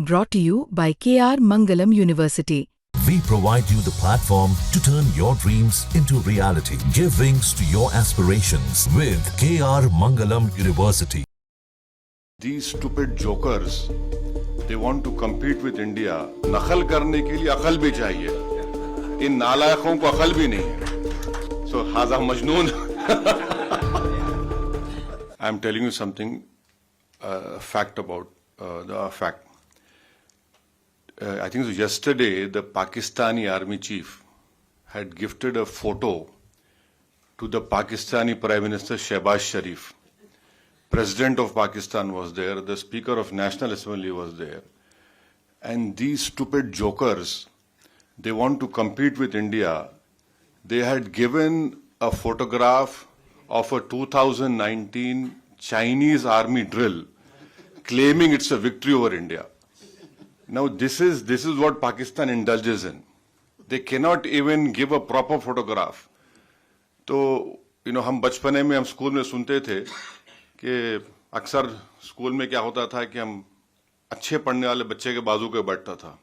Brought to you by KR Mangalam University. We provide you the platform to turn your dreams into reality. Give wings to your aspirations with KR Mangalam University. These stupid jokers, they want to compete with India. नकल करने के लिए अकल भी चाहिए. इन नालायकों को अकल भी नहीं है. So हाजा मजनून. I am telling you something, fact about the fact. I think so yesterday the Pakistani army chief had gifted a photo to the Pakistani Prime Minister Shehbaz Sharif. President of Pakistan was there, the Speaker of National Assembly was there. And these stupid jokers, they want to compete with India. They had given a photograph of a 2019 Chinese army drill, claiming it's a victory over India. Now this is what Pakistan indulges in. They cannot even give a proper photograph. तो हम बचपने में हम school में सुनते थे कि अक्सर स्कूल में क्या होता था कि हम अच्छे पढ़ने वाले बच्चे के बाजू के बैठता था.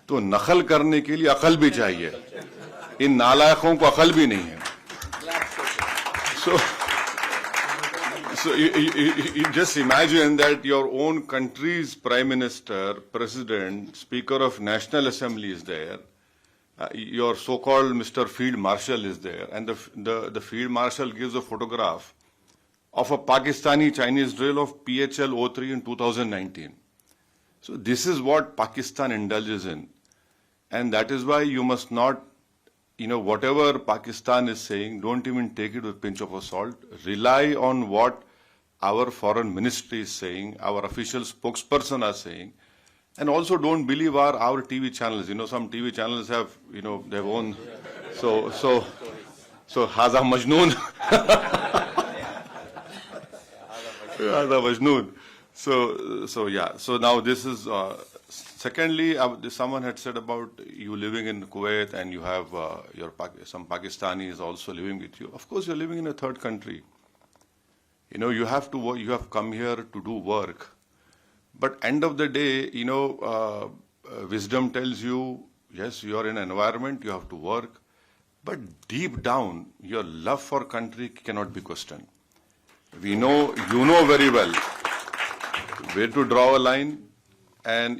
तो नकल करने के लिए अकल भी चाहिए. इन नालायकों को अकल भी नहीं है. So you just imagine that your own country's Prime Minister, President, Speaker of National Assembly is there. Your so-called Mr. Field Marshal is there, and the Field Marshal gives a photograph of a Pakistani Chinese drill of PHL-03 in 2019. So this is what Pakistan indulges in, and that is why you must not, whatever Pakistan is saying, don't even take it with a pinch of salt. Rely on what our foreign ministry is saying, our official spokesperson are saying. And also don't believe our TV channels. Some TV channels have, their own. So Haza Majnoon. Haza Majnoon. So yeah. So now this is, secondly, someone had said about you living in Kuwait and you have some Pakistanis also living with you. Of course, you're living in a third country. You have to work, you have come here to do work. But end of the day, wisdom tells you, yes, you are in an environment, you have to work. But deep down, your love for country cannot be questioned. You know very well where to draw a line, and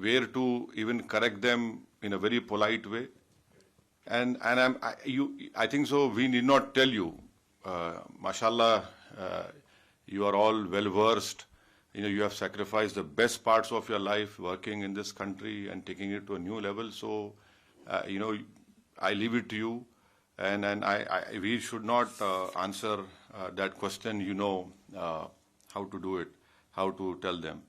where to even correct them in a very polite way. And I think so. We need not tell you, mashallah, you are all well versed. You have sacrificed the best parts of your life working in this country and taking it to a new level. So, I leave it to you, and we should not answer that question. How to do it, how to tell them.